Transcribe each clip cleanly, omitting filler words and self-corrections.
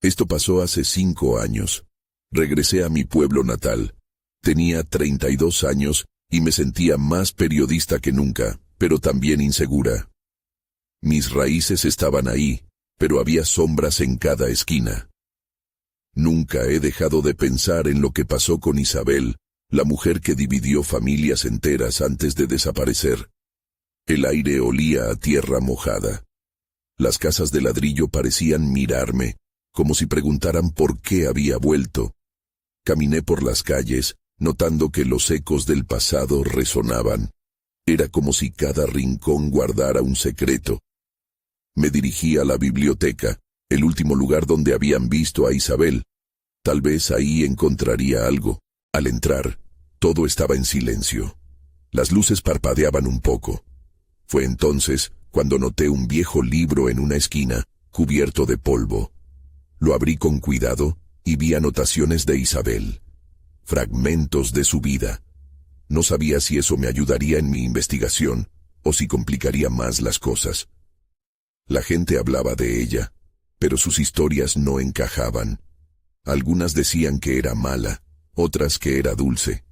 Esto pasó hace 5 años. Regresé a mi pueblo natal. Tenía 32 años y me sentía más periodista que nunca, pero también insegura. Mis raíces estaban ahí, pero había sombras en cada esquina. Nunca he dejado de pensar en lo que pasó con Isabel, la mujer que dividió familias enteras antes de desaparecer. El aire olía a tierra mojada. Las casas de ladrillo parecían mirarme, como si preguntaran por qué había vuelto. Caminé por las calles, notando que los ecos del pasado resonaban. Era como si cada rincón guardara un secreto. Me dirigí a la biblioteca, el último lugar donde habían visto a Isabel. Tal vez ahí encontraría algo. Al entrar, todo estaba en silencio. Las luces parpadeaban un poco. Fue entonces cuando noté un viejo libro en una esquina, cubierto de polvo. Lo abrí con cuidado y vi anotaciones de Isabel. Fragmentos de su vida. No sabía si eso me ayudaría en mi investigación o si complicaría más las cosas. La gente hablaba de ella, pero sus historias no encajaban. Algunas decían que era mala, otras que era dulce.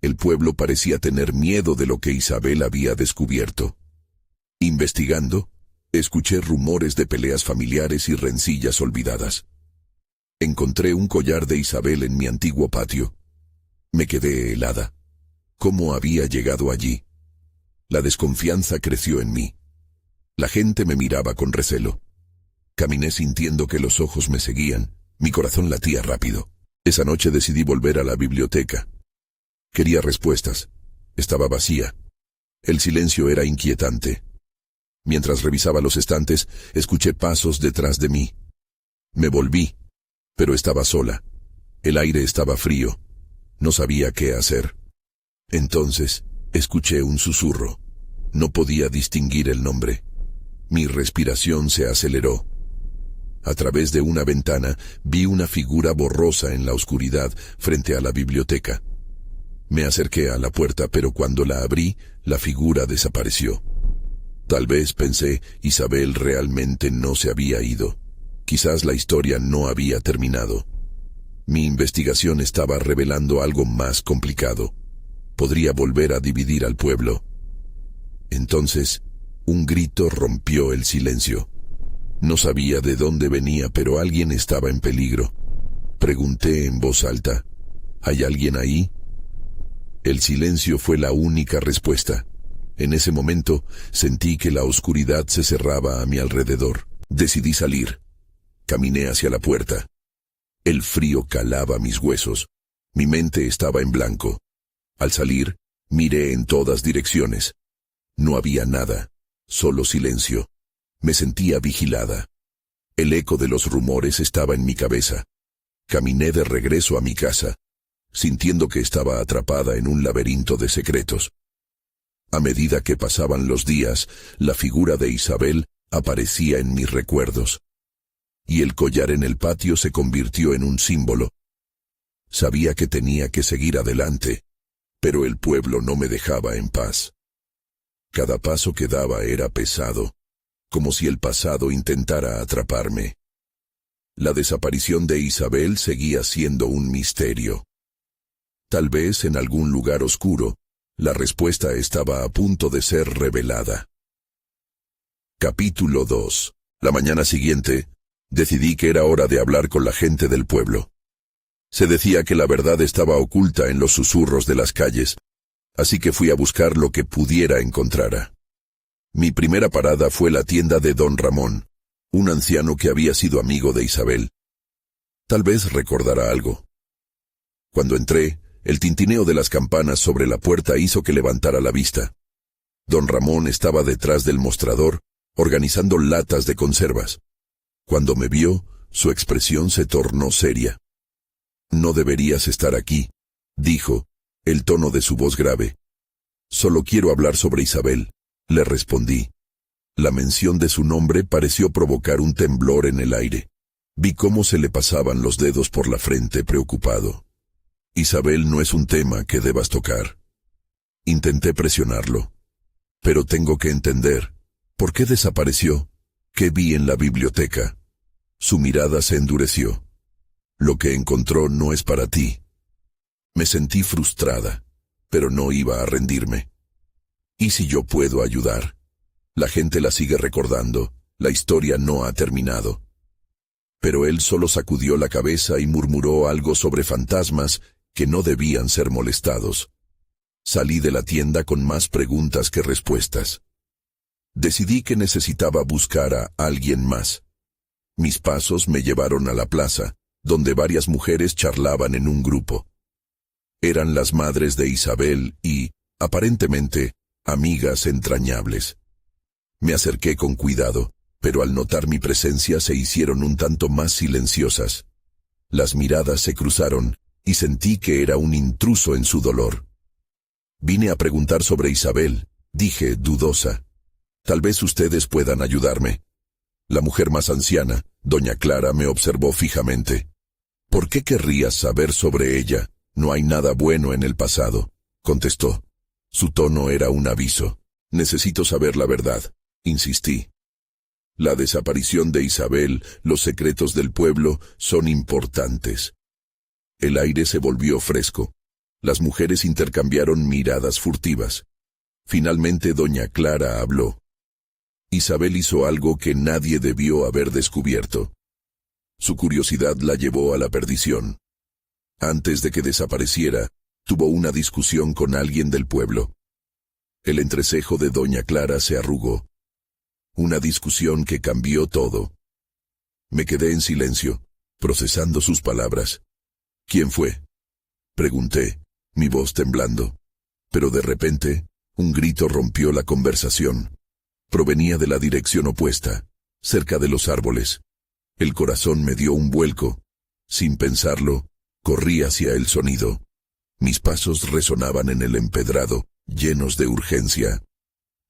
El pueblo parecía tener miedo de lo que Isabel había descubierto. Investigando, escuché rumores de peleas familiares y rencillas olvidadas. Encontré un collar de Isabel en mi antiguo patio. Me quedé helada. ¿Cómo había llegado allí? La desconfianza creció en mí. La gente me miraba con recelo. Caminé sintiendo que los ojos me seguían. Mi corazón latía rápido. Esa noche decidí volver a la biblioteca. Quería respuestas. Estaba vacía. El silencio era inquietante. Mientras revisaba los estantes, escuché pasos detrás de mí. Me volví, pero estaba sola. El aire estaba frío. No sabía qué hacer. Entonces, escuché un susurro. No podía distinguir el nombre. Mi respiración se aceleró. A través de una ventana vi una figura borrosa en la oscuridad frente a la biblioteca. Me acerqué a la puerta, pero cuando la abrí, la figura desapareció. Tal vez, pensé, Isabel realmente no se había ido. Quizás la historia no había terminado. Mi investigación estaba revelando algo más complicado. Podría volver a dividir al pueblo. Entonces, un grito rompió el silencio. No sabía de dónde venía, pero alguien estaba en peligro. Pregunté en voz alta, ¿hay alguien ahí? El silencio fue la única respuesta. En ese momento, sentí que la oscuridad se cerraba a mi alrededor. Decidí salir. Caminé hacia la puerta. El frío calaba mis huesos. Mi mente estaba en blanco. Al salir, miré en todas direcciones. No había nada, solo silencio. Me sentía vigilada. El eco de los rumores estaba en mi cabeza. Caminé de regreso a mi casa, sintiendo que estaba atrapada en un laberinto de secretos. A medida que pasaban los días, la figura de Isabel aparecía en mis recuerdos. Y el collar en el patio se convirtió en un símbolo. Sabía que tenía que seguir adelante, pero el pueblo no me dejaba en paz. Cada paso que daba era pesado, como si el pasado intentara atraparme. La desaparición de Isabel seguía siendo un misterio. Tal vez en algún lugar oscuro, la respuesta estaba a punto de ser revelada. Capítulo 2. La mañana siguiente, decidí que era hora de hablar con la gente del pueblo. Se decía que la verdad estaba oculta en los susurros de las calles, así que fui a buscar lo que pudiera encontrar. Mi primera parada fue la tienda de don Ramón, un anciano que había sido amigo de Isabel. Tal vez recordará algo. Cuando entré, el tintineo de las campanas sobre la puerta hizo que levantara la vista. Don Ramón estaba detrás del mostrador, organizando latas de conservas. Cuando me vio, su expresión se tornó seria. «No deberías estar aquí», dijo, el tono de su voz grave. «Solo quiero hablar sobre Isabel», le respondí. La mención de su nombre pareció provocar un temblor en el aire. Vi cómo se le pasaban los dedos por la frente, preocupado. «Isabel no es un tema que debas tocar». Intenté presionarlo. «Pero tengo que entender. ¿Por qué desapareció? ¿Qué vi en la biblioteca?» Su mirada se endureció. Lo que encontró no es para ti. Me sentí frustrada, pero no iba a rendirme. ¿Y si yo puedo ayudar? La gente la sigue recordando, la historia no ha terminado. Pero él solo sacudió la cabeza y murmuró algo sobre fantasmas que no debían ser molestados. Salí de la tienda con más preguntas que respuestas. Decidí que necesitaba buscar a alguien más. Mis pasos me llevaron a la plaza, donde varias mujeres charlaban en un grupo. Eran las madres de Isabel y, aparentemente, amigas entrañables. Me acerqué con cuidado, pero al notar mi presencia se hicieron un tanto más silenciosas. Las miradas se cruzaron, y sentí que era un intruso en su dolor. Vine a preguntar sobre Isabel, dije, dudosa. Tal vez ustedes puedan ayudarme. La mujer más anciana, doña Clara, me observó fijamente. ¿Por qué querrías saber sobre ella? No hay nada bueno en el pasado, contestó. Su tono era un aviso. Necesito saber la verdad, insistí. La desaparición de Isabel, los secretos del pueblo, son importantes. El aire se volvió fresco. Las mujeres intercambiaron miradas furtivas. Finalmente doña Clara habló. Isabel hizo algo que nadie debió haber descubierto. Su curiosidad la llevó a la perdición. Antes de que desapareciera, tuvo una discusión con alguien del pueblo. El entrecejo de doña Clara se arrugó. Una discusión que cambió todo. Me quedé en silencio, procesando sus palabras. ¿Quién fue? Pregunté, mi voz temblando. Pero de repente, un grito rompió la conversación. Provenía de la dirección opuesta, cerca de los árboles. El corazón me dio un vuelco. Sin pensarlo, corrí hacia el sonido. Mis pasos resonaban en el empedrado, llenos de urgencia.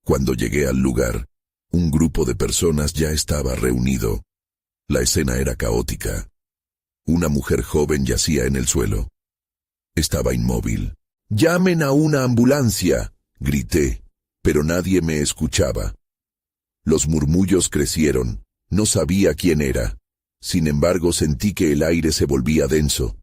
Cuando llegué al lugar, un grupo de personas ya estaba reunido. La escena era caótica. Una mujer joven yacía en el suelo. Estaba inmóvil. «¡Llamen a una ambulancia!», grité, pero nadie me escuchaba. Los murmullos crecieron. No sabía quién era. Sin embargo, sentí que el aire se volvía denso.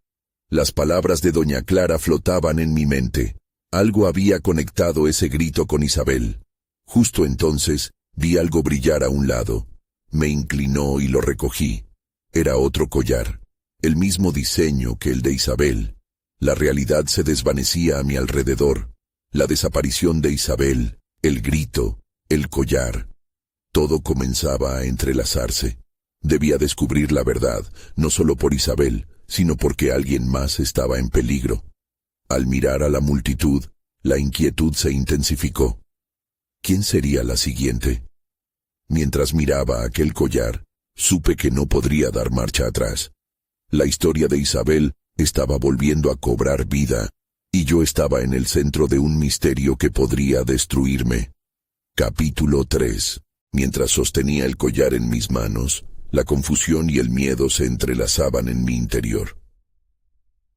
Las palabras de doña Clara flotaban en mi mente. Algo había conectado ese grito con Isabel. Justo entonces, vi algo brillar a un lado. Me inclinó y lo recogí. Era otro collar. El mismo diseño que el de Isabel. La realidad se desvanecía a mi alrededor. La desaparición de Isabel, el grito, el collar. Todo comenzaba a entrelazarse. Debía descubrir la verdad, no solo por Isabel, sino porque alguien más estaba en peligro. Al mirar a la multitud, la inquietud se intensificó. ¿Quién sería la siguiente? Mientras miraba aquel collar, supe que no podría dar marcha atrás. La historia de Isabel estaba volviendo a cobrar vida, y yo estaba en el centro de un misterio que podría destruirme. Capítulo 3. Mientras sostenía el collar en mis manos, la confusión y el miedo se entrelazaban en mi interior.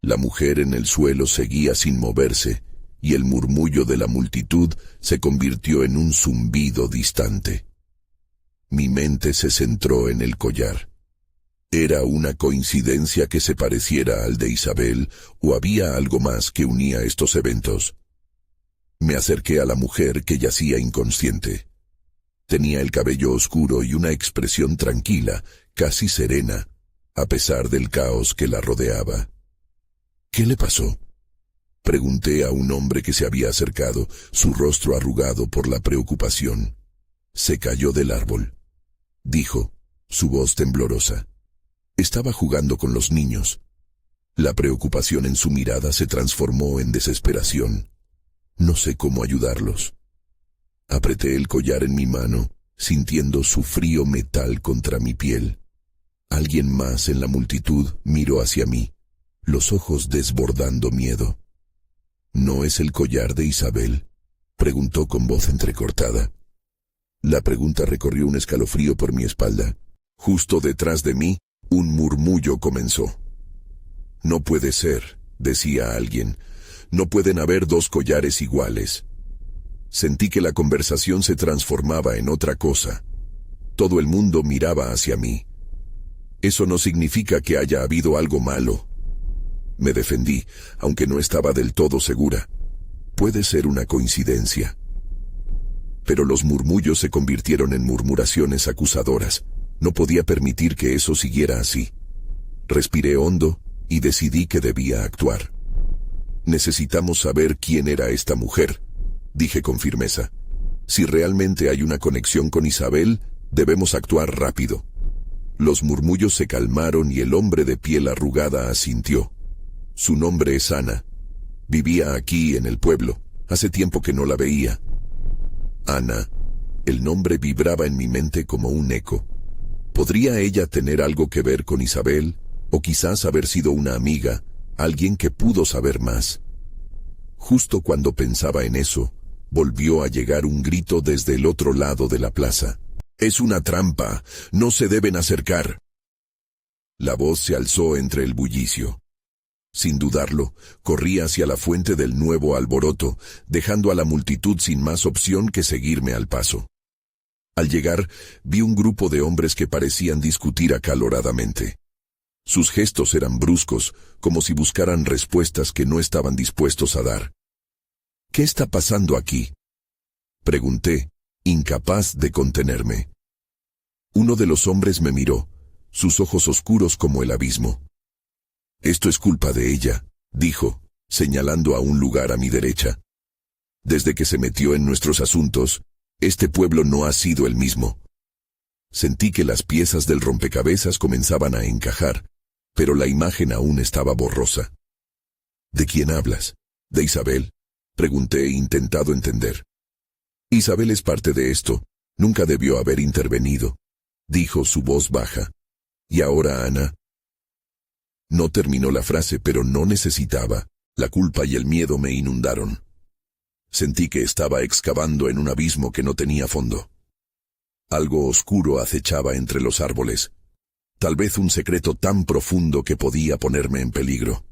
La mujer en el suelo seguía sin moverse, y el murmullo de la multitud se convirtió en un zumbido distante. Mi mente se centró en el collar. ¿Era una coincidencia que se pareciera al de Isabel, o había algo más que unía estos eventos? Me acerqué a la mujer que yacía inconsciente. Tenía el cabello oscuro y una expresión tranquila, casi serena, a pesar del caos que la rodeaba. ¿Qué le pasó?, pregunté a un hombre que se había acercado, su rostro arrugado por la preocupación. Se cayó del árbol, dijo, su voz temblorosa. Estaba jugando con los niños. La preocupación en su mirada se transformó en desesperación. No sé cómo ayudarlos. Apreté el collar en mi mano, sintiendo su frío metal contra mi piel. Alguien más en la multitud miró hacia mí, los ojos desbordando miedo. ¿No es el collar de Isabel?, preguntó con voz entrecortada. La pregunta recorrió un escalofrío por mi espalda. Justo detrás de mí, un murmullo comenzó. «No puede ser», decía alguien. «No pueden haber dos collares iguales». Sentí que la conversación se transformaba en otra cosa. Todo el mundo miraba hacia mí. Eso no significa que haya habido algo malo. Me defendí, aunque no estaba del todo segura. Puede ser una coincidencia. Pero los murmullos se convirtieron en murmuraciones acusadoras. No podía permitir que eso siguiera así. Respiré hondo y decidí que debía actuar. Necesitamos saber quién era esta mujer, dije con firmeza. Si realmente hay una conexión con Isabel, debemos actuar rápido. Los murmullos se calmaron y el hombre de piel arrugada asintió. Su nombre es Ana. Vivía aquí en el pueblo. Hace tiempo que no la veía. Ana. El nombre vibraba en mi mente como un eco. ¿Podría ella tener algo que ver con Isabel? O quizás haber sido una amiga, alguien que pudo saber más. Justo cuando pensaba en eso, volvió a llegar un grito desde el otro lado de la plaza. «Es una trampa, no se deben acercar». La voz se alzó entre el bullicio. Sin dudarlo, corrí hacia la fuente del nuevo alboroto, dejando a la multitud sin más opción que seguirme al paso. Al llegar, vi un grupo de hombres que parecían discutir acaloradamente. Sus gestos eran bruscos, como si buscaran respuestas que no estaban dispuestos a dar. «¿Qué está pasando aquí?», pregunté, incapaz de contenerme. Uno de los hombres me miró, sus ojos oscuros como el abismo. «Esto es culpa de ella», dijo, señalando a un lugar a mi derecha. «Desde que se metió en nuestros asuntos, este pueblo no ha sido el mismo». Sentí que las piezas del rompecabezas comenzaban a encajar, pero la imagen aún estaba borrosa. «¿De quién hablas? ¿De Isabel?», pregunté, intentado entender. «Isabel es parte de esto. Nunca debió haber intervenido», dijo su voz baja. «¿Y ahora Ana?». No terminó la frase, pero no necesitaba. La culpa y el miedo me inundaron. Sentí que estaba excavando en un abismo que no tenía fondo. Algo oscuro acechaba entre los árboles. Tal vez un secreto tan profundo que podía ponerme en peligro.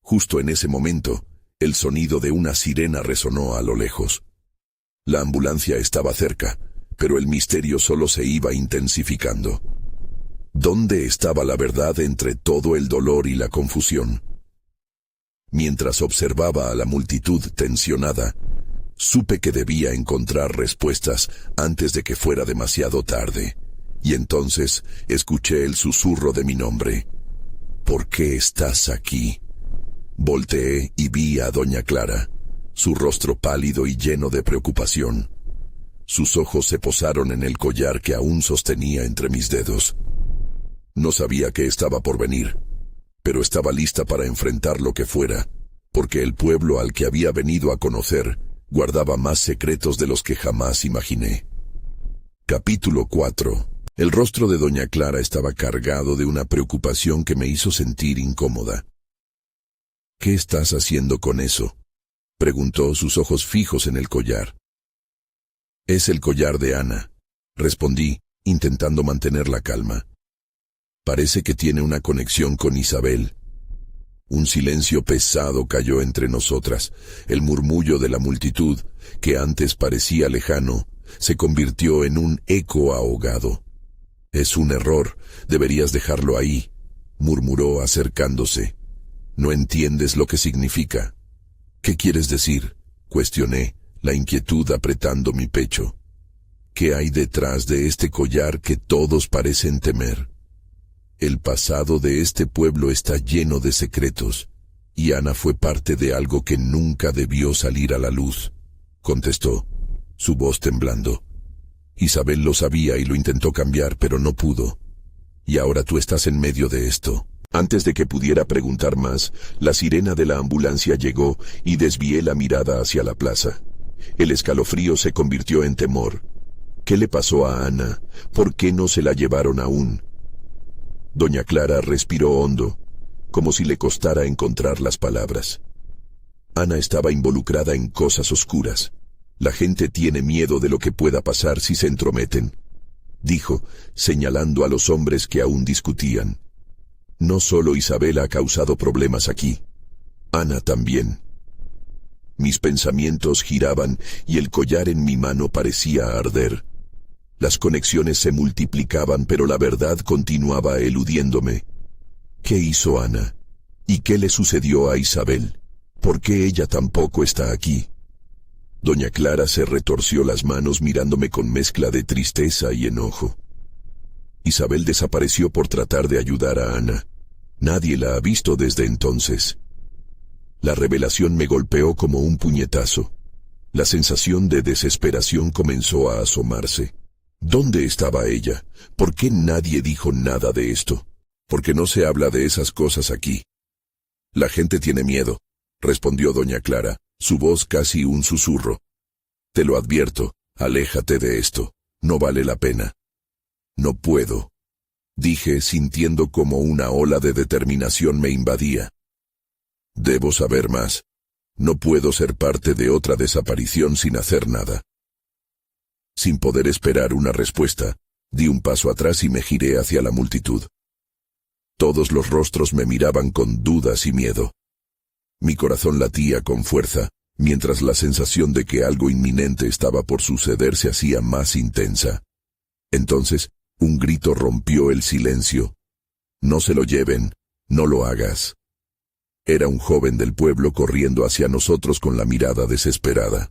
Justo en ese momento, el sonido de una sirena resonó a lo lejos. La ambulancia estaba cerca, pero el misterio solo se iba intensificando. ¿Dónde estaba la verdad entre todo el dolor y la confusión? Mientras observaba a la multitud tensionada, supe que debía encontrar respuestas antes de que fuera demasiado tarde. Y entonces escuché el susurro de mi nombre. «¿Por qué estás aquí?». Volteé y vi a doña Clara, su rostro pálido y lleno de preocupación. Sus ojos se posaron en el collar que aún sostenía entre mis dedos. No sabía qué estaba por venir, pero estaba lista para enfrentar lo que fuera, porque el pueblo al que había venido a conocer guardaba más secretos de los que jamás imaginé. Capítulo 4. El rostro de doña Clara estaba cargado de una preocupación que me hizo sentir incómoda. «¿Qué estás haciendo con eso?», preguntó, sus ojos fijos en el collar. «Es el collar de Ana», respondí, intentando mantener la calma. «Parece que tiene una conexión con Isabel». Un silencio pesado cayó entre nosotras. El murmullo de la multitud, que antes parecía lejano, se convirtió en un eco ahogado. «Es un error, deberías dejarlo ahí», murmuró acercándose. «No entiendes lo que significa». «¿Qué quieres decir?», cuestioné, la inquietud apretando mi pecho. «¿Qué hay detrás de este collar que todos parecen temer?». «El pasado de este pueblo está lleno de secretos, y Ana fue parte de algo que nunca debió salir a la luz», contestó, su voz temblando. «Isabel lo sabía y lo intentó cambiar, pero no pudo. Y ahora tú estás en medio de esto». Antes de que pudiera preguntar más, la sirena de la ambulancia llegó y desvié la mirada hacia la plaza. El escalofrío se convirtió en temor. ¿Qué le pasó a Ana? ¿Por qué no se la llevaron aún? Doña Clara respiró hondo, como si le costara encontrar las palabras. Ana estaba involucrada en cosas oscuras. La gente tiene miedo de lo que pueda pasar si se entrometen, dijo, señalando a los hombres que aún discutían. No solo Isabel ha causado problemas aquí, Ana también. Mis pensamientos giraban y el collar en mi mano parecía arder. Las conexiones se multiplicaban, pero la verdad continuaba eludiéndome. ¿Qué hizo Ana? ¿Y qué le sucedió a Isabel? ¿Por qué ella tampoco está aquí? Doña Clara se retorció las manos mirándome con mezcla de tristeza y enojo. Isabel desapareció por tratar de ayudar a Ana. Nadie la ha visto desde entonces. La revelación me golpeó como un puñetazo. La sensación de desesperación comenzó a asomarse. ¿Dónde estaba ella? ¿Por qué nadie dijo nada de esto? ¿Por qué no se habla de esas cosas aquí? La gente tiene miedo, respondió doña Clara, su voz casi un susurro. Te lo advierto, aléjate de esto, no vale la pena. No puedo, dije sintiendo como una ola de determinación me invadía. Debo saber más. No puedo ser parte de otra desaparición sin hacer nada. Sin poder esperar una respuesta, di un paso atrás y me giré hacia la multitud. Todos los rostros me miraban con dudas y miedo. Mi corazón latía con fuerza, mientras la sensación de que algo inminente estaba por suceder se hacía más intensa. Entonces, un grito rompió el silencio. No se lo lleven, no lo hagas. Era un joven del pueblo corriendo hacia nosotros con la mirada desesperada.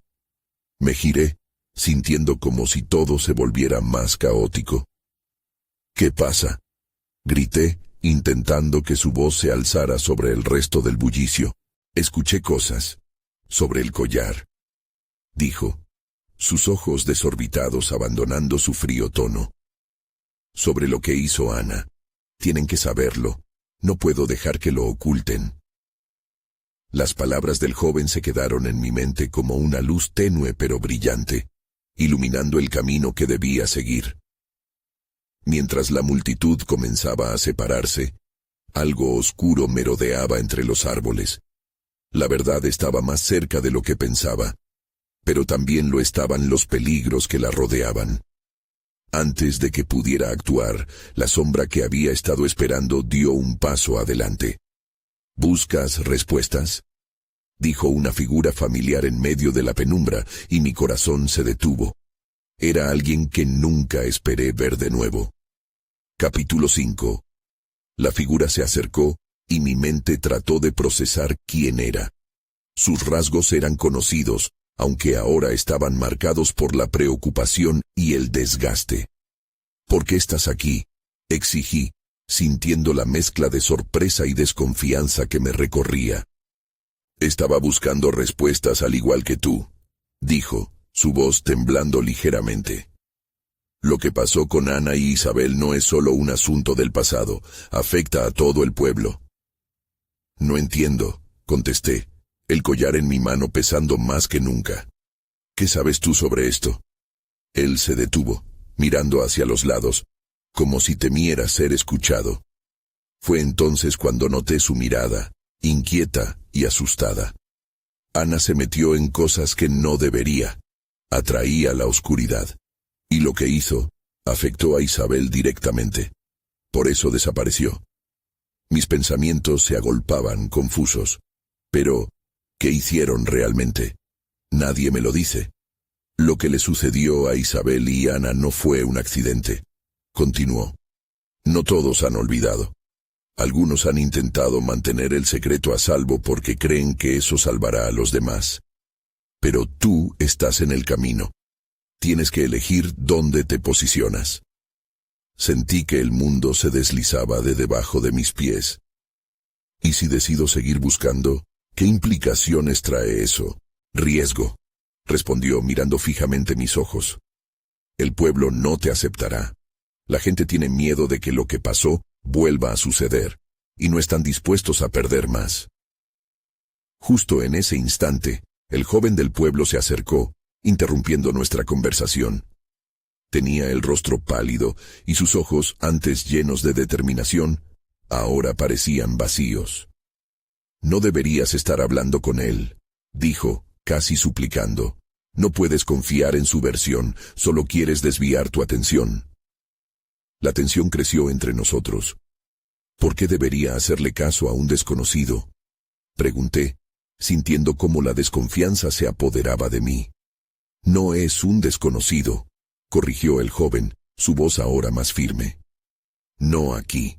Me giré, sintiendo como si todo se volviera más caótico. ¿Qué pasa? Grité, intentando que su voz se alzara sobre el resto del bullicio. Escuché cosas. Sobre el collar, dijo, sus ojos desorbitados abandonando su frío tono. Sobre lo que hizo Ana. Tienen que saberlo. No puedo dejar que lo oculten. Las palabras del joven se quedaron en mi mente como una luz tenue pero brillante, iluminando el camino que debía seguir. Mientras la multitud comenzaba a separarse, algo oscuro merodeaba entre los árboles. La verdad estaba más cerca de lo que pensaba, pero también lo estaban los peligros que la rodeaban. Antes de que pudiera actuar, la sombra que había estado esperando dio un paso adelante. ¿Buscas respuestas?, dijo una figura familiar en medio de la penumbra, y mi corazón se detuvo. Era alguien que nunca esperé ver de nuevo. Capítulo 5. La figura se acercó, y mi mente trató de procesar quién era. Sus rasgos eran conocidos, aunque ahora estaban marcados por la preocupación y el desgaste. ¿Por qué estás aquí?, exigí, sintiendo la mezcla de sorpresa y desconfianza que me recorría. Estaba buscando respuestas al igual que tú, dijo, su voz temblando ligeramente. Lo que pasó con Ana y Isabel no es solo un asunto del pasado, afecta a todo el pueblo. No entiendo, contesté, el collar en mi mano pesando más que nunca. ¿Qué sabes tú sobre esto? Él se detuvo, mirando hacia los lados, como si temiera ser escuchado. Fue entonces cuando noté su mirada, inquieta y asustada. Ana se metió en cosas que no debería. Atraía la oscuridad. Y lo que hizo, afectó a Isabel directamente. Por eso desapareció. Mis pensamientos se agolpaban, confusos. Pero, ¿qué hicieron realmente? Nadie me lo dice. Lo que le sucedió a Isabel y Ana no fue un accidente. Continuó. No todos han olvidado. Algunos han intentado mantener el secreto a salvo porque creen que eso salvará a los demás. Pero tú estás en el camino. Tienes que elegir dónde te posicionas. Sentí que el mundo se deslizaba de debajo de mis pies. ¿Y si decido seguir buscando? ¿Qué implicaciones trae eso? Riesgo, respondió mirando fijamente mis ojos. El pueblo no te aceptará. La gente tiene miedo de que lo que pasó vuelva a suceder, y no están dispuestos a perder más. Justo en ese instante, el joven del pueblo se acercó, interrumpiendo nuestra conversación. Tenía el rostro pálido, y sus ojos, antes llenos de determinación, ahora parecían vacíos. No deberías estar hablando con él, dijo, casi suplicando. No puedes confiar en su versión, solo quieres desviar tu atención. La tensión creció entre nosotros. ¿Por qué debería hacerle caso a un desconocido?, pregunté, sintiendo cómo la desconfianza se apoderaba de mí. No es un desconocido, corrigió el joven, su voz ahora más firme. No aquí.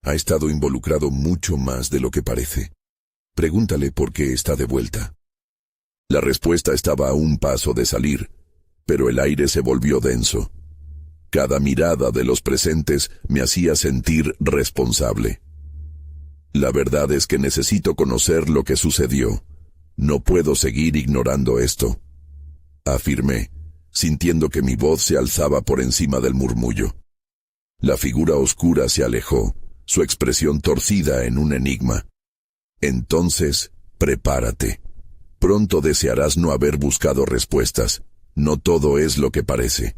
Ha estado involucrado mucho más de lo que parece. Pregúntale por qué está de vuelta. La respuesta estaba a un paso de salir, pero el aire se volvió denso. Cada mirada de los presentes me hacía sentir responsable. La verdad es que necesito conocer lo que sucedió. No puedo seguir ignorando esto, afirmé, sintiendo que mi voz se alzaba por encima del murmullo. La figura oscura se alejó, su expresión torcida en un enigma. Entonces, prepárate. Pronto desearás no haber buscado respuestas. No todo es lo que parece.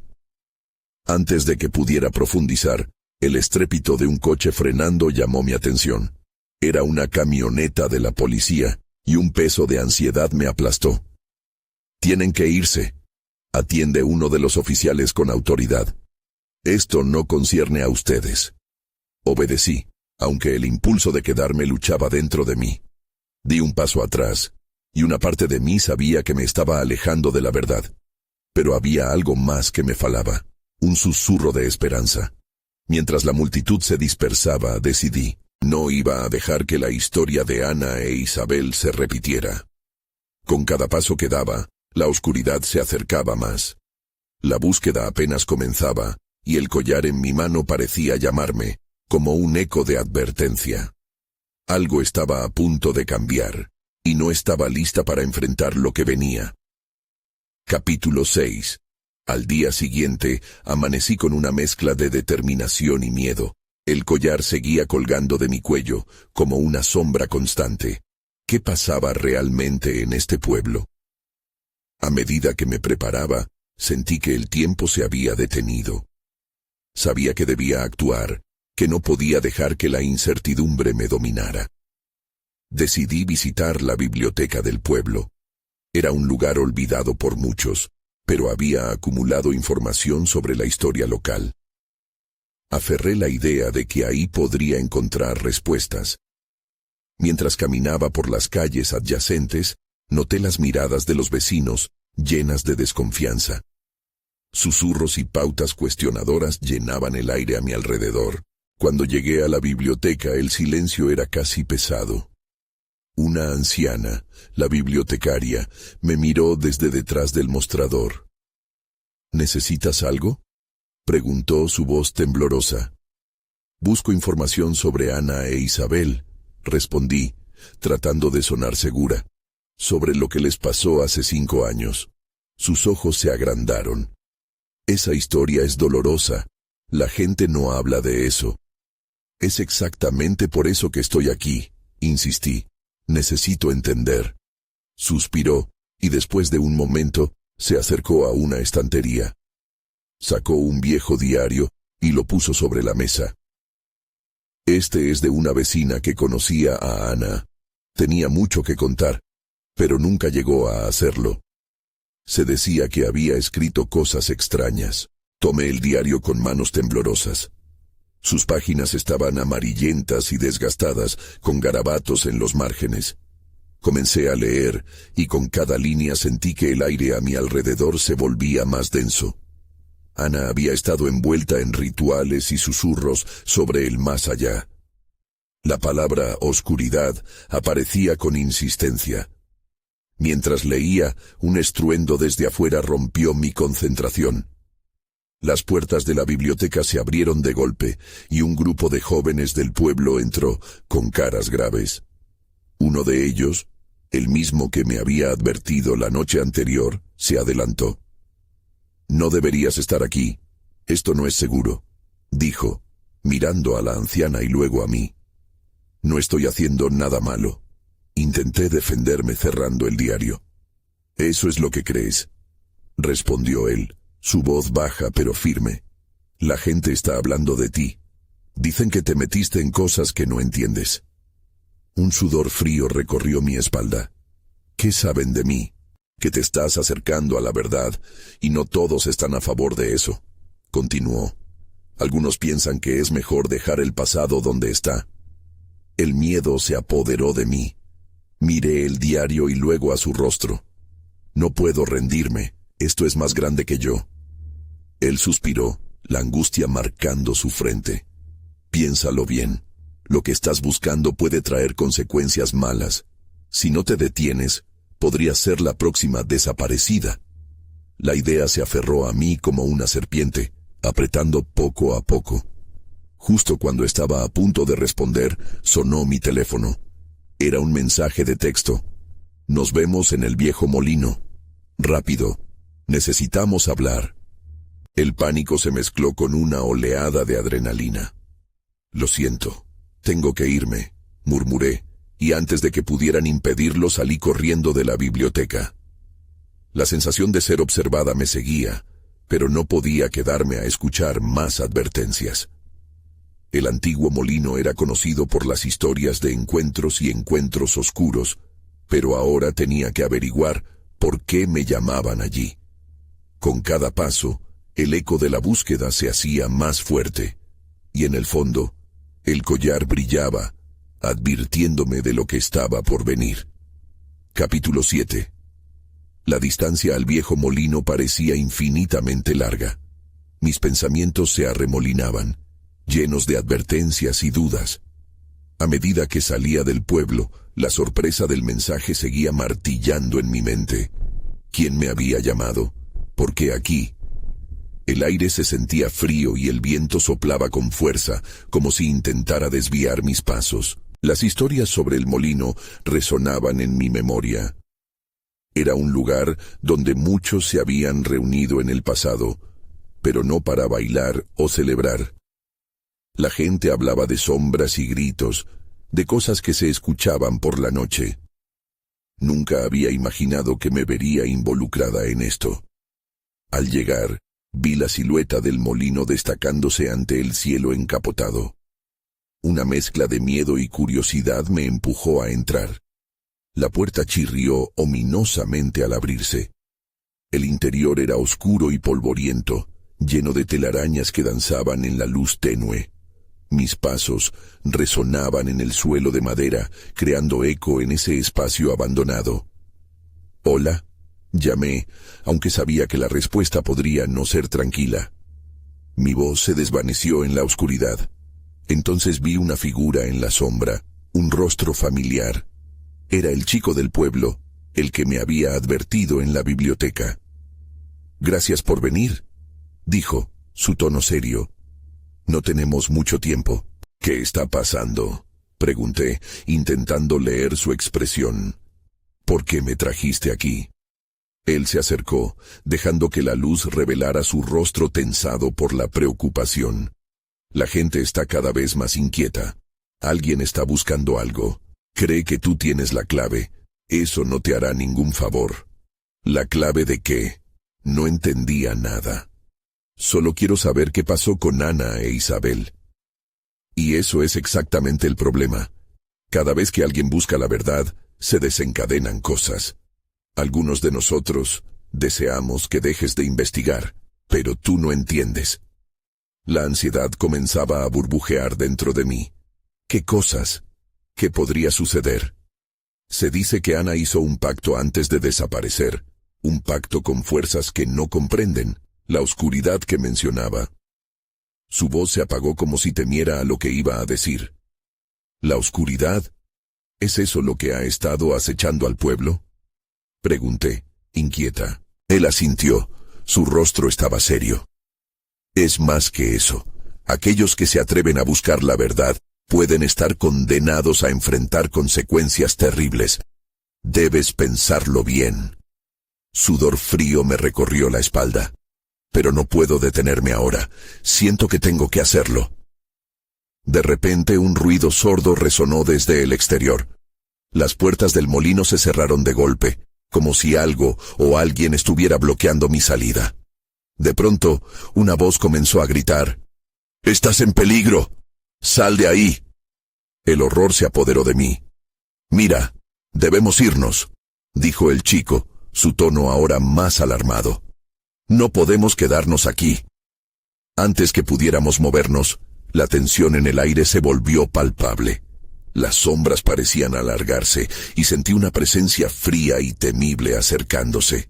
Antes de que pudiera profundizar, el estrépito de un coche frenando llamó mi atención. Era una camioneta de la policía, y un peso de ansiedad me aplastó. Tienen que irse, atiende uno de los oficiales con autoridad. Esto no concierne a ustedes. Obedecí, aunque el impulso de quedarme luchaba dentro de mí. Di un paso atrás, y una parte de mí sabía que me estaba alejando de la verdad. Pero había algo más que me falaba, un susurro de esperanza. Mientras la multitud se dispersaba, decidí, no iba a dejar que la historia de Ana e Isabel se repitiera. Con cada paso que daba, la oscuridad se acercaba más. La búsqueda apenas comenzaba, y el collar en mi mano parecía llamarme, como un eco de advertencia. Algo estaba a punto de cambiar, y no estaba lista para enfrentar lo que venía. Capítulo 6. Al día siguiente, amanecí con una mezcla de determinación y miedo. El collar seguía colgando de mi cuello, como una sombra constante. ¿Qué pasaba realmente en este pueblo? A medida que me preparaba, sentí que el tiempo se había detenido. Sabía que debía actuar, que no podía dejar que la incertidumbre me dominara. Decidí visitar la biblioteca del pueblo. Era un lugar olvidado por muchos, pero había acumulado información sobre la historia local. Aferré la idea de que ahí podría encontrar respuestas. Mientras caminaba por las calles adyacentes, noté las miradas de los vecinos, llenas de desconfianza. Susurros y pautas cuestionadoras llenaban el aire a mi alrededor. Cuando llegué a la biblioteca, el silencio era casi pesado. Una anciana, la bibliotecaria, me miró desde detrás del mostrador. ¿Necesitas algo?, preguntó su voz temblorosa. Busco información sobre Ana e Isabel, respondí, tratando de sonar segura, sobre lo que les pasó hace 5 años. Sus ojos se agrandaron. Esa historia es dolorosa. La gente no habla de eso. Es exactamente por eso que estoy aquí, insistí. Necesito entender. Suspiró, y después de un momento, se acercó a una estantería. Sacó un viejo diario, y lo puso sobre la mesa. Este es de una vecina que conocía a Ana. Tenía mucho que contar, pero nunca llegó a hacerlo. Se decía que había escrito cosas extrañas. Tomé el diario con manos temblorosas. Sus páginas estaban amarillentas y desgastadas, con garabatos en los márgenes. Comencé a leer, y con cada línea sentí que el aire a mi alrededor se volvía más denso. Ana había estado envuelta en rituales y susurros sobre el más allá. La palabra oscuridad aparecía con insistencia. Mientras leía, un estruendo desde afuera rompió mi concentración. Las puertas de la biblioteca se abrieron de golpe, y un grupo de jóvenes del pueblo entró, con caras graves. Uno de ellos, el mismo que me había advertido la noche anterior, se adelantó. «No deberías estar aquí. Esto no es seguro», dijo, mirando a la anciana y luego a mí. «No estoy haciendo nada malo». Intenté defenderme cerrando el diario. «Eso es lo que crees», respondió él, su voz baja pero firme. «La gente está hablando de ti. Dicen que te metiste en cosas que no entiendes». Un sudor frío recorrió mi espalda. «¿Qué saben de mí? Que te estás acercando a la verdad, y no todos están a favor de eso», continuó. «Algunos piensan que es mejor dejar el pasado donde está». El miedo se apoderó de mí. Miré el diario y luego a su rostro. «No puedo rendirme. Esto es más grande que yo». Él suspiró, la angustia marcando su frente. Piénsalo bien. Lo que estás buscando puede traer consecuencias malas. Si no te detienes, podrías ser la próxima desaparecida. La idea se aferró a mí como una serpiente, apretando poco a poco. Justo cuando estaba a punto de responder, sonó mi teléfono. Era un mensaje de texto. Nos vemos en el viejo molino. Rápido. Necesitamos hablar. El pánico se mezcló con una oleada de adrenalina. Lo siento. Tengo que irme, murmuré, y antes de que pudieran impedirlo salí corriendo de la biblioteca. La sensación de ser observada me seguía, pero no podía quedarme a escuchar más advertencias. El antiguo molino era conocido por las historias de encuentros y encuentros oscuros, pero ahora tenía que averiguar por qué me llamaban allí. Con cada paso, el eco de la búsqueda se hacía más fuerte, y en el fondo, el collar brillaba, advirtiéndome de lo que estaba por venir. Capítulo 7. La distancia al viejo molino parecía infinitamente larga. Mis pensamientos se arremolinaban, llenos de advertencias y dudas. A medida que salía del pueblo, la sorpresa del mensaje seguía martillando en mi mente. ¿Quién me había llamado? ¿Por qué aquí? El aire se sentía frío y el viento soplaba con fuerza, como si intentara desviar mis pasos. Las historias sobre el molino resonaban en mi memoria. Era un lugar donde muchos se habían reunido en el pasado, pero no para bailar o celebrar. La gente hablaba de sombras y gritos, de cosas que se escuchaban por la noche. Nunca había imaginado que me vería involucrada en esto. Al llegar, vi la silueta del molino destacándose ante el cielo encapotado. Una mezcla de miedo y curiosidad me empujó a entrar. La puerta chirrió ominosamente al abrirse. El interior era oscuro y polvoriento, lleno de telarañas que danzaban en la luz tenue. Mis pasos resonaban en el suelo de madera, creando eco en ese espacio abandonado. «Hola», llamé, aunque sabía que la respuesta podría no ser tranquila. Mi voz se desvaneció en la oscuridad. Entonces vi una figura en la sombra, un rostro familiar. Era el chico del pueblo, el que me había advertido en la biblioteca. «Gracias por venir», dijo, su tono serio. «No tenemos mucho tiempo». «¿Qué está pasando?», pregunté, intentando leer su expresión. «¿Por qué me trajiste aquí?». Él se acercó, dejando que la luz revelara su rostro tensado por la preocupación. «La gente está cada vez más inquieta. Alguien está buscando algo. Cree que tú tienes la clave. Eso no te hará ningún favor». «¿La clave de qué?». No entendía nada. «Solo quiero saber qué pasó con Ana e Isabel». Y eso es exactamente el problema. Cada vez que alguien busca la verdad, se desencadenan cosas. Algunos de nosotros deseamos que dejes de investigar, pero tú no entiendes. La ansiedad comenzaba a burbujear dentro de mí. ¿Qué cosas? ¿Qué podría suceder? Se dice que Ana hizo un pacto antes de desaparecer, un pacto con fuerzas que no comprenden, la oscuridad que mencionaba. Su voz se apagó como si temiera a lo que iba a decir. ¿La oscuridad? ¿Es eso lo que ha estado acechando al pueblo?, pregunté, inquieta. Él asintió. Su rostro estaba serio. «Es más que eso. Aquellos que se atreven a buscar la verdad pueden estar condenados a enfrentar consecuencias terribles. Debes pensarlo bien». Sudor frío me recorrió la espalda. «Pero no puedo detenerme ahora. Siento que tengo que hacerlo». De repente un ruido sordo resonó desde el exterior. Las puertas del molino se cerraron de golpe, como si algo o alguien estuviera bloqueando mi salida. De pronto, una voz comenzó a gritar: «¡Estás en peligro! ¡Sal de ahí!». El horror se apoderó de mí. «Mira, debemos irnos», dijo el chico, su tono ahora más alarmado. «No podemos quedarnos aquí». Antes que pudiéramos movernos, la tensión en el aire se volvió palpable. Las sombras parecían alargarse y sentí una presencia fría y temible acercándose.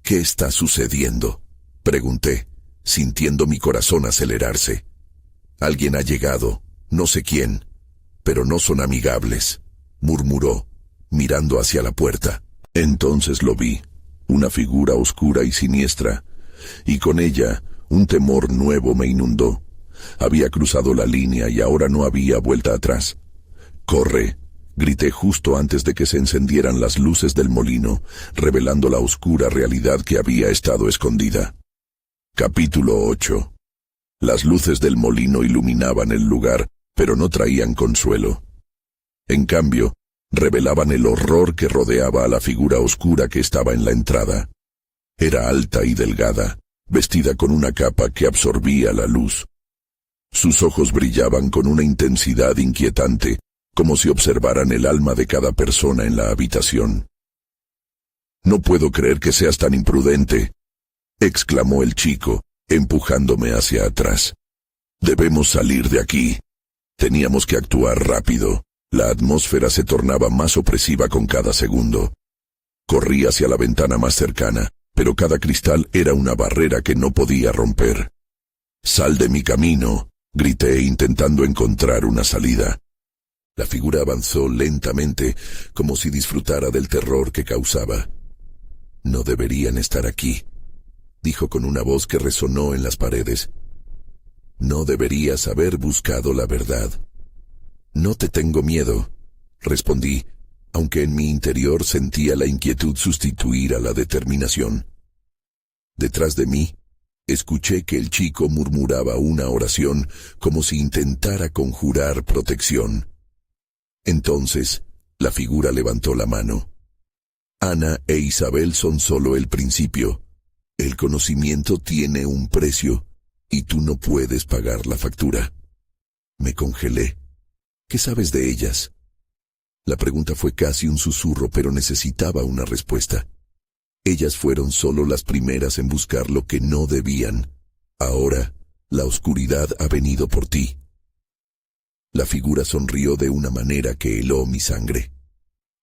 «¿Qué está sucediendo?», pregunté. sintiendo mi corazón acelerarse. Alguien ha llegado, no sé quién, pero no son amigables, murmuró, mirando hacia la puerta. Entonces lo vi, una figura oscura y siniestra, y con ella un temor nuevo me inundó. Había cruzado la línea y ahora no había vuelta atrás. «¡Corre!», grité justo antes de que se encendieran las luces del molino, revelando la oscura realidad que había estado escondida. Capítulo 8. Las luces del molino iluminaban el lugar, pero no traían consuelo. En cambio, revelaban el horror que rodeaba a la figura oscura que estaba en la entrada. Era alta y delgada, vestida con una capa que absorbía la luz. Sus ojos brillaban con una intensidad inquietante, como si observaran el alma de cada persona en la habitación. «No puedo creer que seas tan imprudente», exclamó el chico, empujándome hacia atrás. «Debemos salir de aquí. Teníamos que actuar rápido». La atmósfera se tornaba más opresiva con cada segundo. Corrí hacia la ventana más cercana, pero cada cristal era una barrera que no podía romper. «¡Sal de mi camino!», grité intentando encontrar una salida. La figura avanzó lentamente, como si disfrutara del terror que causaba. «No deberían estar aquí», dijo con una voz que resonó en las paredes. «No deberías haber buscado la verdad». «No te tengo miedo», respondí, aunque en mi interior sentía la inquietud sustituir a la determinación. Detrás de mí, escuché que el chico murmuraba una oración como si intentara conjurar protección. Entonces, la figura levantó la mano. «Ana e Isabel son solo el principio. El conocimiento tiene un precio, y tú no puedes pagar la factura». Me congelé. «¿Qué sabes de ellas?». La pregunta fue casi un susurro, pero necesitaba una respuesta. Ellas fueron solo las primeras en buscar lo que no debían. Ahora, la oscuridad ha venido por ti. La figura sonrió de una manera que heló mi sangre.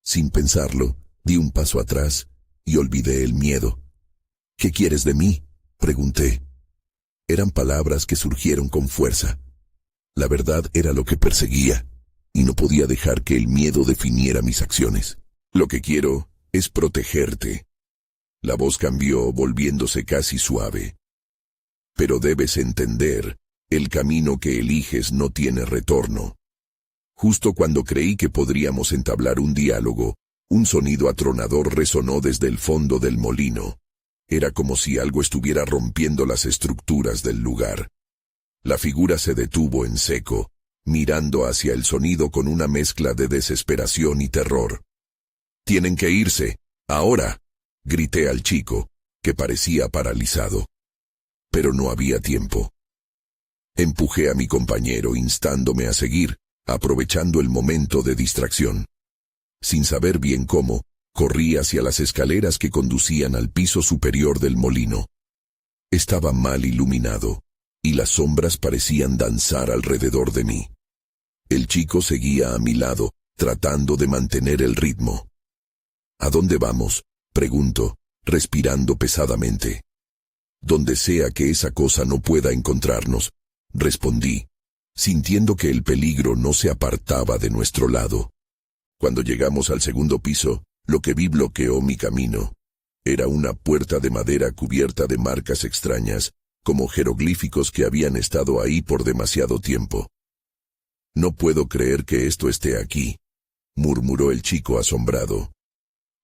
Sin pensarlo, di un paso atrás y olvidé el miedo. «¿Qué quieres de mí?», pregunté. Eran palabras que surgieron con fuerza. La verdad era lo que perseguía, y no podía dejar que el miedo definiera mis acciones. «Lo que quiero es protegerte». La voz cambió, volviéndose casi suave. «Pero debes entender, el camino que eliges no tiene retorno». Justo cuando creí que podríamos entablar un diálogo, un sonido atronador resonó desde el fondo del molino. Era como si algo estuviera rompiendo las estructuras del lugar. La figura se detuvo en seco, mirando hacia el sonido con una mezcla de desesperación y terror. «Tienen que irse, ahora», grité al chico, que parecía paralizado. Pero no había tiempo. Empujé a mi compañero instándome a seguir, aprovechando el momento de distracción. Sin saber bien cómo, corrí hacia las escaleras que conducían al piso superior del molino. Estaba mal iluminado, y las sombras parecían danzar alrededor de mí. El chico seguía a mi lado, tratando de mantener el ritmo. «¿A dónde vamos?», pregunto, respirando pesadamente. «Donde sea que esa cosa no pueda encontrarnos», respondí, sintiendo que el peligro no se apartaba de nuestro lado. Cuando llegamos al segundo piso, lo que vi bloqueó mi camino. Era una puerta de madera cubierta de marcas extrañas, como jeroglíficos que habían estado ahí por demasiado tiempo. «No puedo creer que esto esté aquí», murmuró el chico asombrado.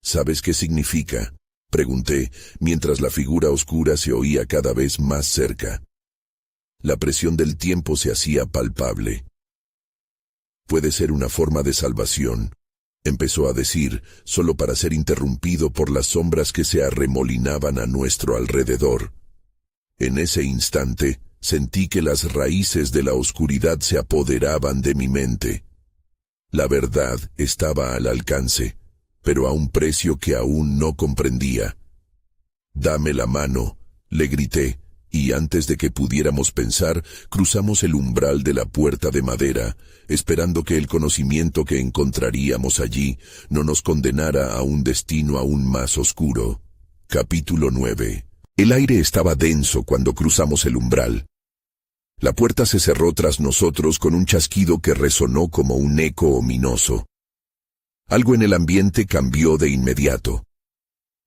«¿Sabes qué significa?», pregunté, mientras la figura oscura se oía cada vez más cerca. La presión del tiempo se hacía palpable. «Puede ser una forma de salvación», empezó a decir, solo para ser interrumpido por las sombras que se arremolinaban a nuestro alrededor. En ese instante, sentí que las raíces de la oscuridad se apoderaban de mi mente. La verdad estaba al alcance, pero a un precio que aún no comprendía. «Dame la mano», le grité, y antes de que pudiéramos pensar, cruzamos el umbral de la puerta de madera, esperando que el conocimiento que encontraríamos allí no nos condenara a un destino aún más oscuro. Capítulo 9. El aire estaba denso cuando cruzamos el umbral. La puerta se cerró tras nosotros con un chasquido que resonó como un eco ominoso. Algo en el ambiente cambió de inmediato.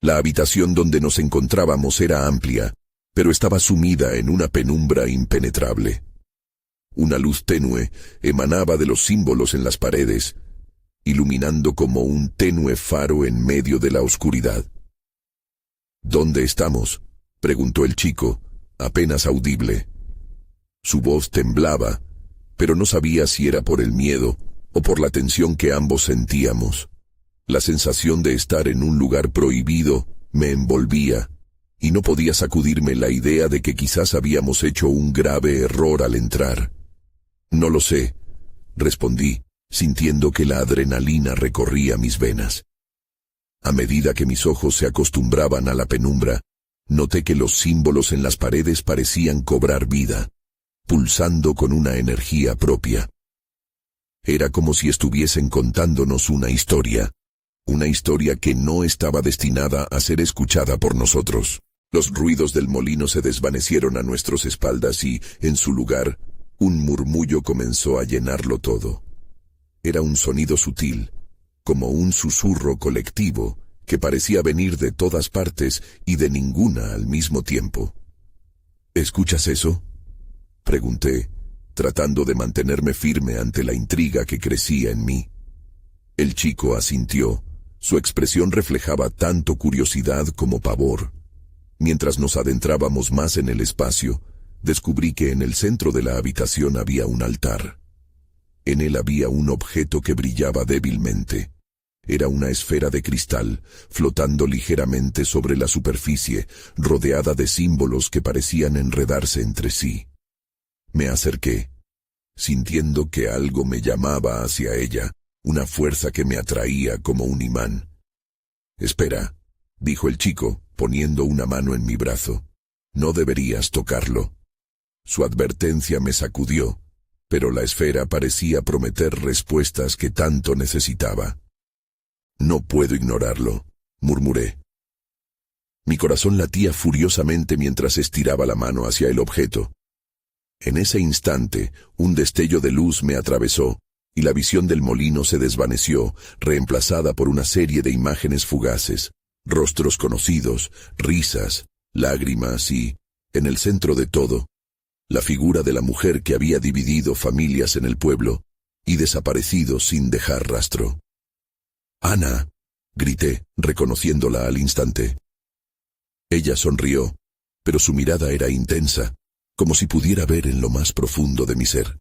La habitación donde nos encontrábamos era amplia, pero estaba sumida en una penumbra impenetrable. Una luz tenue emanaba de los símbolos en las paredes, iluminando como un tenue faro en medio de la oscuridad. ¿Dónde estamos?, preguntó el chico, apenas audible. Su voz temblaba, pero no sabía si era por el miedo o por la tensión que ambos sentíamos. La sensación de estar en un lugar prohibido me envolvía, y no podía sacudirme la idea de que quizás habíamos hecho un grave error al entrar. No lo sé, respondí, sintiendo que la adrenalina recorría mis venas. A medida que mis ojos se acostumbraban a la penumbra, noté que los símbolos en las paredes parecían cobrar vida, pulsando con una energía propia. Era como si estuviesen contándonos una historia que no estaba destinada a ser escuchada por nosotros. Los ruidos del molino se desvanecieron a nuestras espaldas y, en su lugar, un murmullo comenzó a llenarlo todo. Era un sonido sutil, como un susurro colectivo, que parecía venir de todas partes y de ninguna al mismo tiempo. ¿Escuchas eso?, pregunté, tratando de mantenerme firme ante la intriga que crecía en mí. El chico asintió. Su expresión reflejaba tanto curiosidad como pavor. Mientras nos adentrábamos más en el espacio, descubrí que en el centro de la habitación había un altar. En él había un objeto que brillaba débilmente. Era una esfera de cristal, flotando ligeramente sobre la superficie, rodeada de símbolos que parecían enredarse entre sí. Me acerqué, sintiendo que algo me llamaba hacia ella, una fuerza que me atraía como un imán. «Espera», dijo el chico, poniendo una mano en mi brazo. «No deberías tocarlo». Su advertencia me sacudió, pero la esfera parecía prometer respuestas que tanto necesitaba. «No puedo ignorarlo», murmuré. Mi corazón latía furiosamente mientras estiraba la mano hacia el objeto. En ese instante, un destello de luz me atravesó, y la visión del molino se desvaneció, reemplazada por una serie de imágenes fugaces, rostros conocidos, risas, lágrimas y, en el centro de todo, la figura de la mujer que había dividido familias en el pueblo y desaparecido sin dejar rastro. «Ana», grité, reconociéndola al instante. Ella sonrió, pero su mirada era intensa, como si pudiera ver en lo más profundo de mi ser.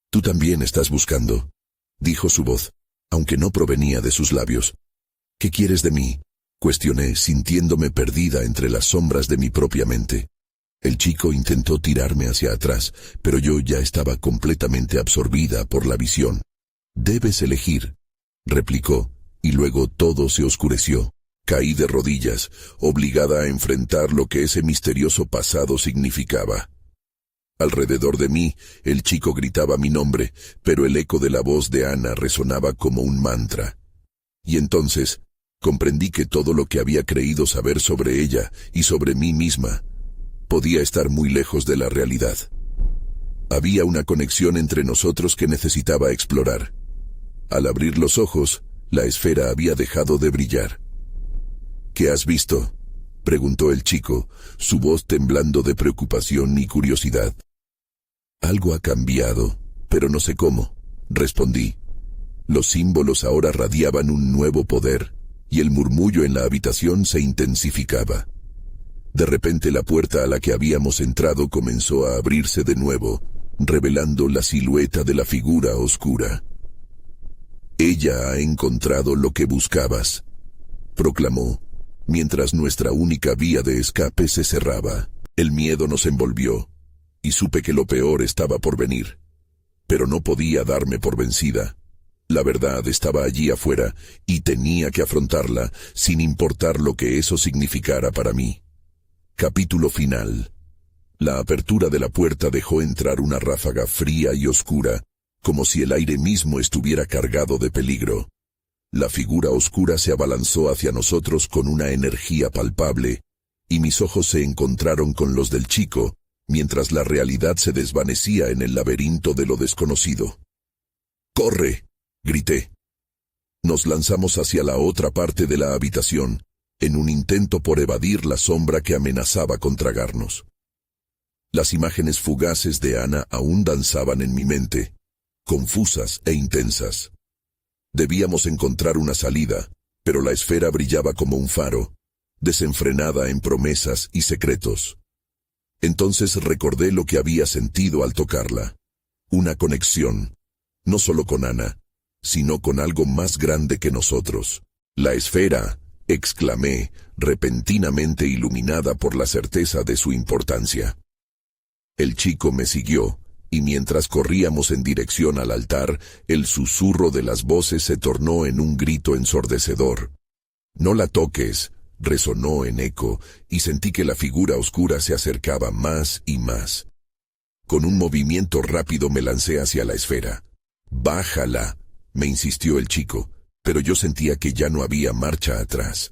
«Tú también estás buscando», dijo su voz, aunque no provenía de sus labios. «¿Qué quieres de mí?», cuestioné, sintiéndome perdida entre las sombras de mi propia mente. El chico intentó tirarme hacia atrás, pero yo ya estaba completamente absorbida por la visión. «Debes elegir», replicó, y luego todo se oscureció. Caí de rodillas, obligada a enfrentar lo que ese misterioso pasado significaba. Alrededor de mí, el chico gritaba mi nombre, pero el eco de la voz de Ana resonaba como un mantra. Y entonces, comprendí que todo lo que había creído saber sobre ella y sobre mí misma podía estar muy lejos de la realidad. Había una conexión entre nosotros que necesitaba explorar. Al abrir los ojos, la esfera había dejado de brillar. «¿Qué has visto?», preguntó el chico, su voz temblando de preocupación y curiosidad. «Algo ha cambiado, pero no sé cómo», respondí. Los símbolos ahora radiaban un nuevo poder, y el murmullo en la habitación se intensificaba. De repente la puerta a la que habíamos entrado comenzó a abrirse de nuevo, revelando la silueta de la figura oscura. «Ella ha encontrado lo que buscabas», proclamó, mientras nuestra única vía de escape se cerraba. El miedo nos envolvió, y supe que lo peor estaba por venir. Pero no podía darme por vencida. La verdad estaba allí afuera, y tenía que afrontarla, sin importar lo que eso significara para mí. Capítulo final. La apertura de la puerta dejó entrar una ráfaga fría y oscura, como si el aire mismo estuviera cargado de peligro. La figura oscura se abalanzó hacia nosotros con una energía palpable, y mis ojos se encontraron con los del chico, mientras la realidad se desvanecía en el laberinto de lo desconocido. ¡Corre!, grité. Nos lanzamos hacia la otra parte de la habitación, en un intento por evadir la sombra que amenazaba con tragarnos. Las imágenes fugaces de Ana aún danzaban en mi mente, confusas e intensas. Debíamos encontrar una salida, pero la esfera brillaba como un faro, desenfrenada en promesas y secretos. Entonces recordé lo que había sentido al tocarla. Una conexión, no solo con Ana, sino con algo más grande que nosotros. «La esfera», exclamé, repentinamente iluminada por la certeza de su importancia. El chico me siguió, y mientras corríamos en dirección al altar, el susurro de las voces se tornó en un grito ensordecedor. «No la toques», resonó en eco, y sentí que la figura oscura se acercaba más y más. Con un movimiento rápido me lancé hacia la esfera. «Bájala», me insistió el chico, pero yo sentía que ya no había marcha atrás.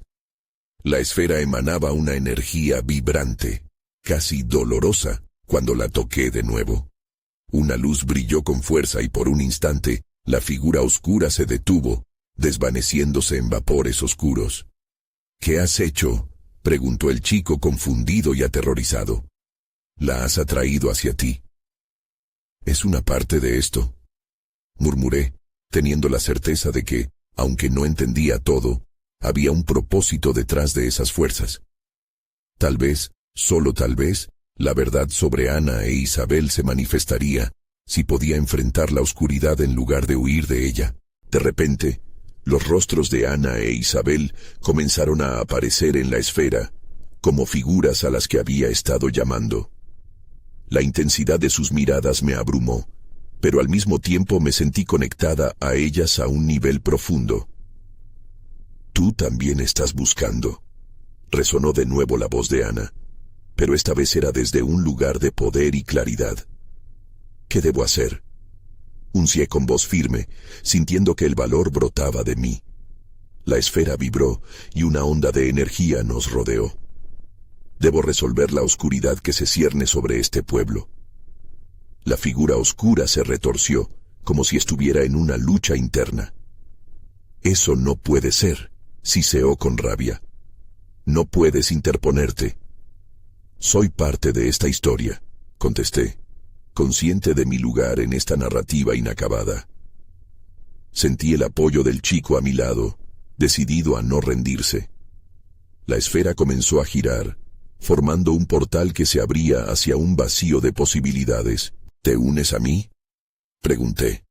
La esfera emanaba una energía vibrante, casi dolorosa, cuando la toqué de nuevo. Una luz brilló con fuerza y por un instante, la figura oscura se detuvo, desvaneciéndose en vapores oscuros. «¿Qué has hecho?», preguntó el chico confundido y aterrorizado. «La has atraído hacia ti». «Es una parte de esto», murmuré, teniendo la certeza de que, aunque no entendía todo, había un propósito detrás de esas fuerzas. Tal vez, solo tal vez, la verdad sobre Ana e Isabel se manifestaría, si podía enfrentar la oscuridad en lugar de huir de ella. De repente, los rostros de Ana e Isabel comenzaron a aparecer en la esfera, como figuras a las que había estado llamando. La intensidad de sus miradas me abrumó, pero al mismo tiempo me sentí conectada a ellas a un nivel profundo. «Tú también estás buscando», resonó de nuevo la voz de Ana, pero esta vez era desde un lugar de poder y claridad. «¿Qué debo hacer?», uncié con voz firme, sintiendo que el valor brotaba de mí. La esfera vibró y una onda de energía nos rodeó. «Debo resolver la oscuridad que se cierne sobre este pueblo». La figura oscura se retorció, como si estuviera en una lucha interna. «Eso no puede ser», siseó con rabia. «No puedes interponerte». «Soy parte de esta historia», contesté, consciente de mi lugar en esta narrativa inacabada. Sentí el apoyo del chico a mi lado, decidido a no rendirse. La esfera comenzó a girar, formando un portal que se abría hacia un vacío de posibilidades. «¿Te unes a mí?», pregunté.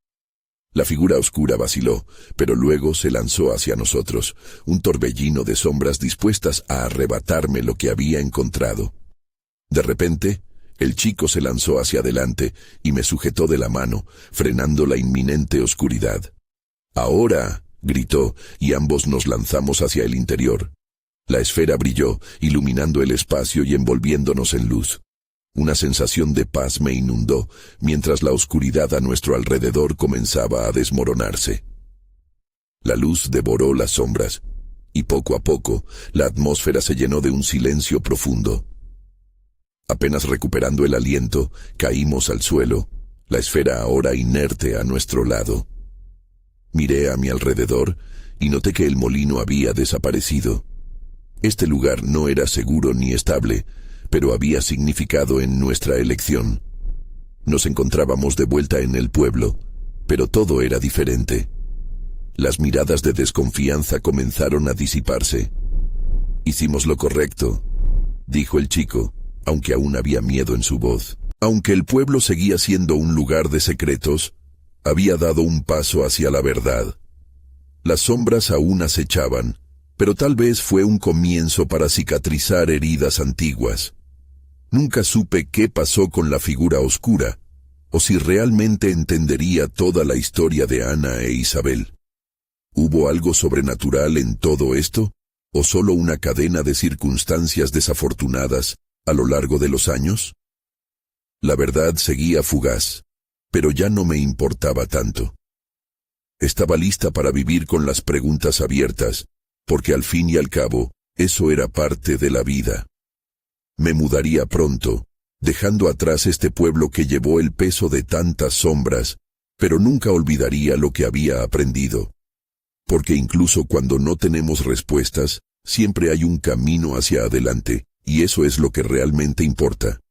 La figura oscura vaciló, pero luego se lanzó hacia nosotros, un torbellino de sombras dispuestas a arrebatarme lo que había encontrado. De repente, el chico se lanzó hacia adelante y me sujetó de la mano, frenando la inminente oscuridad. «Ahora», gritó, y ambos nos lanzamos hacia el interior. La esfera brilló, iluminando el espacio y envolviéndonos en luz. Una sensación de paz me inundó, mientras la oscuridad a nuestro alrededor comenzaba a desmoronarse. La luz devoró las sombras, y poco a poco, la atmósfera se llenó de un silencio profundo. Apenas recuperando el aliento, caímos al suelo, la esfera ahora inerte a nuestro lado. Miré a mi alrededor, y noté que el molino había desaparecido. Este lugar no era seguro ni estable, pero había significado en nuestra elección. Nos encontrábamos de vuelta en el pueblo, pero todo era diferente. Las miradas de desconfianza comenzaron a disiparse. «Hicimos lo correcto», dijo el chico, aunque aún había miedo en su voz. Aunque el pueblo seguía siendo un lugar de secretos, había dado un paso hacia la verdad. Las sombras aún acechaban, pero tal vez fue un comienzo para cicatrizar heridas antiguas. Nunca supe qué pasó con la figura oscura, o si realmente entendería toda la historia de Ana e Isabel. ¿Hubo algo sobrenatural en todo esto, o solo una cadena de circunstancias desafortunadas a lo largo de los años? La verdad seguía fugaz, pero ya no me importaba tanto. Estaba lista para vivir con las preguntas abiertas, porque al fin y al cabo, eso era parte de la vida. me mudaría pronto, dejando atrás este pueblo que llevó el peso de tantas sombras, pero nunca olvidaría lo que había aprendido. Porque incluso cuando no tenemos respuestas, siempre hay un camino hacia adelante, y eso es lo que realmente importa.